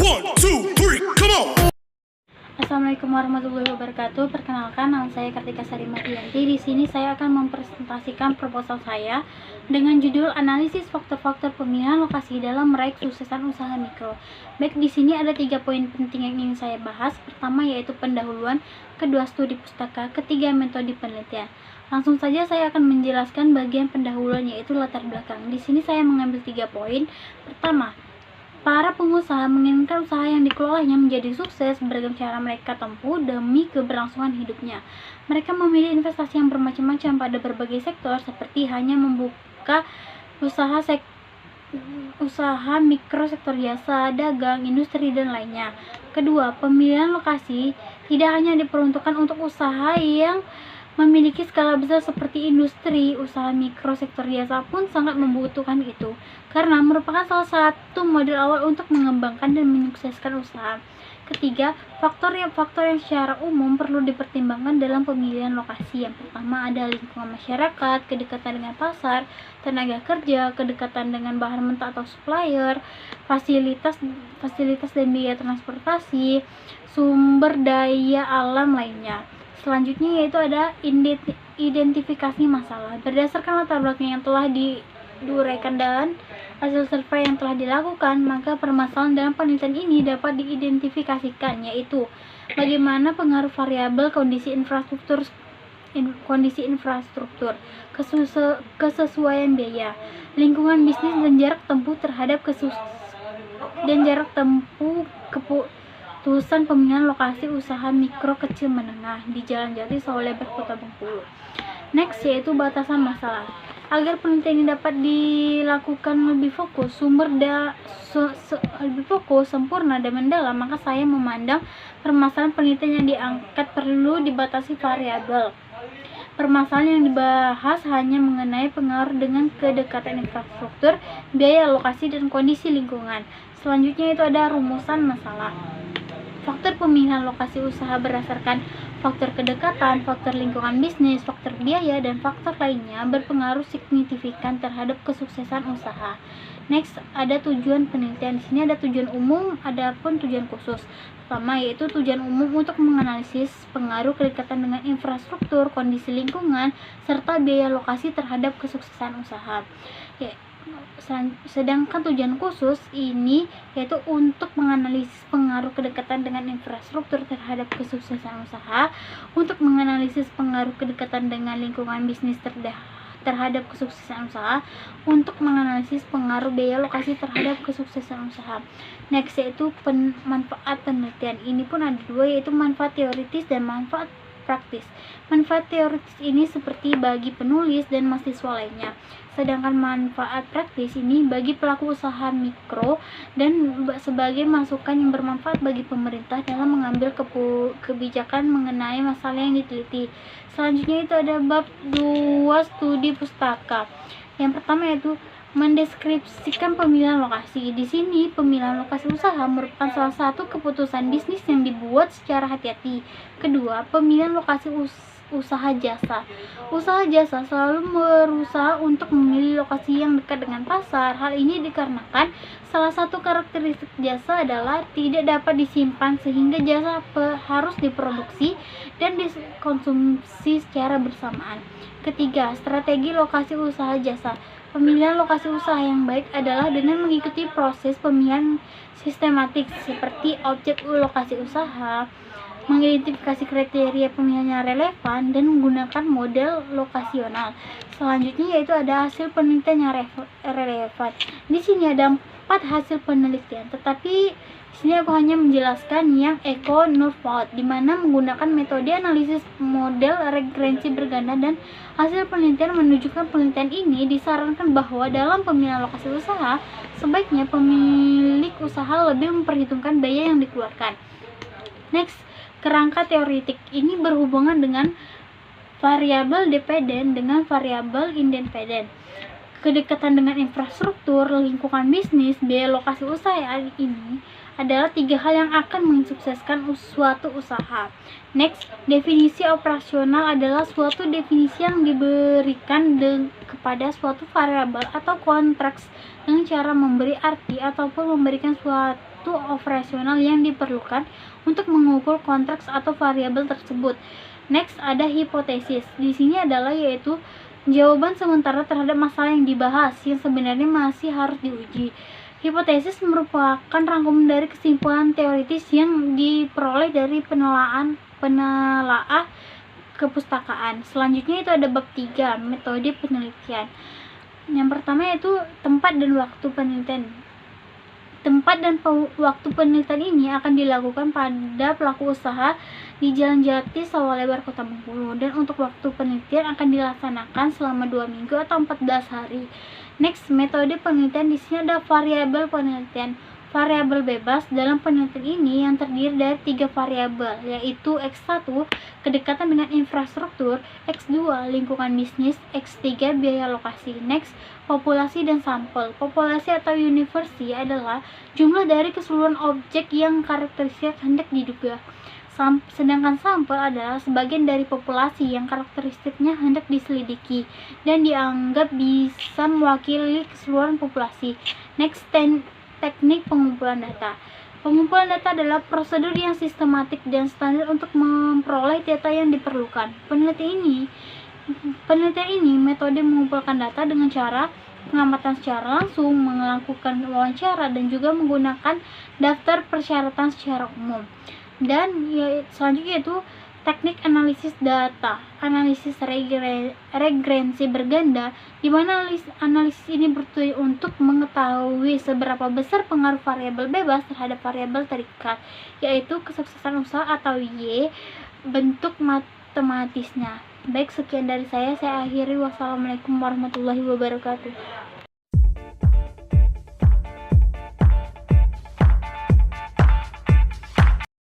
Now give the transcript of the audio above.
One, two, three, come on. Assalamualaikum warahmatullahi wabarakatuh. Perkenalkan, nama saya Kartika Sari Mardianti. Di sini saya akan mempresentasikan proposal saya dengan judul analisis faktor-faktor pemilihan lokasi dalam meraih kesuksesan usaha mikro. Baik, di sini ada 3 poin penting yang ingin saya bahas. Pertama yaitu pendahuluan, kedua studi pustaka, ketiga metode penelitian. Langsung saja saya akan menjelaskan bagian pendahuluan yaitu latar belakang. Di sini saya mengambil 3 poin. Pertama, para pengusaha menginginkan usaha yang dikelolanya menjadi sukses. Beragam cara mereka tempuh demi keberlangsungan hidupnya. Mereka memilih investasi yang bermacam-macam pada berbagai sektor, seperti hanya membuka usaha mikro, sektor jasa, dagang, industri, dan lainnya. Kedua, pemilihan lokasi tidak hanya diperuntukkan untuk usaha yang memiliki skala besar seperti industri. Usaha mikro, sektor jasa pun sangat membutuhkan itu, karena merupakan salah satu model awal untuk mengembangkan dan menyukseskan usaha. Ketiga, faktor yang secara umum perlu dipertimbangkan dalam pemilihan lokasi. Yang pertama ada lingkungan masyarakat, kedekatan dengan pasar, tenaga kerja, kedekatan dengan bahan mentah atau supplier, fasilitas dan biaya transportasi, sumber daya alam lainnya. Selanjutnya yaitu ada identifikasi masalah. Berdasarkan latar belakang yang telah diuraikan dan hasil survei yang telah dilakukan, maka permasalahan dalam penelitian ini dapat diidentifikasikan, yaitu bagaimana pengaruh variabel kondisi infrastruktur, kesesuaian biaya, lingkungan bisnis, dan jarak tempuh terhadap keputusan pemilihan lokasi usaha mikro kecil menengah di Jalan Jati Sawolebar, Kota Bengkulu. Next yaitu batasan masalah. Agar penelitian ini dapat dilakukan lebih fokus, sempurna dan mendalam, maka saya memandang permasalahan penelitian yang diangkat perlu dibatasi variabel. Permasalahan yang dibahas hanya mengenai pengaruh dengan kedekatan infrastruktur, biaya, lokasi, dan kondisi lingkungan. Selanjutnya itu ada rumusan masalah. Faktor pemilihan lokasi usaha berdasarkan faktor kedekatan, faktor lingkungan bisnis, faktor biaya, dan faktor lainnya berpengaruh signifikan terhadap kesuksesan usaha. Next, ada tujuan penelitian. Di sini ada tujuan umum, ada pun tujuan khusus. Pertama yaitu tujuan umum untuk menganalisis pengaruh kedekatan dengan infrastruktur, kondisi lingkungan, serta biaya lokasi terhadap kesuksesan usaha. Sedangkan tujuan khusus ini yaitu untuk menganalisis pengaruh kedekatan dengan infrastruktur terhadap kesuksesan usaha, untuk menganalisis pengaruh kedekatan dengan lingkungan bisnis terhadap kesuksesan usaha, untuk menganalisis pengaruh biaya lokasi terhadap kesuksesan usaha. Next yaitu manfaat penelitian. Ini pun ada dua, yaitu manfaat teoritis dan manfaat praktis. Manfaat teoritis ini seperti bagi penulis dan mahasiswa lainnya, sedangkan manfaat praktis ini bagi pelaku usaha mikro dan sebagai masukan yang bermanfaat bagi pemerintah dalam mengambil kebijakan mengenai masalah yang diteliti. Selanjutnya itu ada bab 2 studi pustaka. Yang pertama yaitu mendeskripsikan pemilihan lokasi. Di sini pemilihan lokasi usaha merupakan salah satu keputusan bisnis yang dibuat secara hati-hati. Kedua, pemilihan lokasi usaha jasa. Usaha jasa selalu berusaha untuk memilih lokasi yang dekat dengan pasar. Hal ini dikarenakan salah satu karakteristik jasa adalah tidak dapat disimpan, sehingga jasa harus diproduksi dan dikonsumsi secara bersamaan. Ketiga, strategi lokasi usaha jasa. Pemilihan lokasi usaha yang baik adalah dengan mengikuti proses pemilihan sistematik seperti objek lokasi usaha, mengidentifikasi kriteria pemilihan yang relevan, dan menggunakan model lokasional. Selanjutnya yaitu ada hasil penelitian yang relevan. Di sini ada 4 hasil penelitian, tetapi di sini aku hanya menjelaskan yang Eco-Nurvoud, di mana menggunakan metode analisis model regressi berganda, dan hasil penelitian menunjukkan penelitian ini disarankan bahwa dalam pemilihan lokasi usaha sebaiknya pemilik usaha lebih memperhitungkan biaya yang dikeluarkan. Next, kerangka teoritik ini berhubungan dengan variabel dependen dengan variabel independen. Kedekatan dengan infrastruktur, lingkungan bisnis, biaya lokasi usaha ini adalah 3 hal yang akan mensukseskan suatu usaha. Next, definisi operasional adalah suatu definisi yang diberikan kepada suatu variabel atau konteks dengan cara memberi arti ataupun memberikan suatu waktu operasional yang diperlukan untuk mengukur konteks atau variabel tersebut. Next, ada hipotesis. Di sini adalah yaitu jawaban sementara terhadap masalah yang dibahas yang sebenarnya masih harus diuji. Hipotesis merupakan rangkuman dari kesimpulan teoritis yang diperoleh dari penelaah kepustakaan. Selanjutnya itu ada bab 3, metode penelitian. Yang pertama yaitu tempat dan waktu penelitian. Tempat dan waktu penelitian ini akan dilakukan pada pelaku usaha di Jalan Jati Sawah Lebar Kota Bengkulu, dan untuk waktu penelitian akan dilaksanakan selama 2 minggu atau 14 hari. Next, metode penelitian. Di sini ada variabel penelitian. Variabel bebas dalam penelitian ini yang terdiri dari 3 variabel, yaitu X1 kedekatan dengan infrastruktur, X2 lingkungan bisnis, X3 biaya lokasi. Next, populasi dan sampel. Populasi atau universi adalah jumlah dari keseluruhan objek yang karakteristik hendak diduga. Sedangkan sampel adalah sebagian dari populasi yang karakteristiknya hendak diselidiki dan dianggap bisa mewakili keseluruhan populasi. Next, teknik pengumpulan data. Pengumpulan data adalah prosedur yang sistematik dan standar untuk memperoleh data yang diperlukan. Penelitian ini metode mengumpulkan data dengan cara pengamatan secara langsung, melakukan wawancara, dan juga menggunakan daftar persyaratan secara umum. Dan selanjutnya itu teknik analisis data, analisis regrensi berganda, di mana analisis ini bertujuan untuk mengetahui seberapa besar pengaruh variabel bebas terhadap variabel terikat, yaitu kesuksesan usaha atau Y bentuk matematisnya. Baik, sekian dari saya akhiri. Wassalamualaikum warahmatullahi wabarakatuh.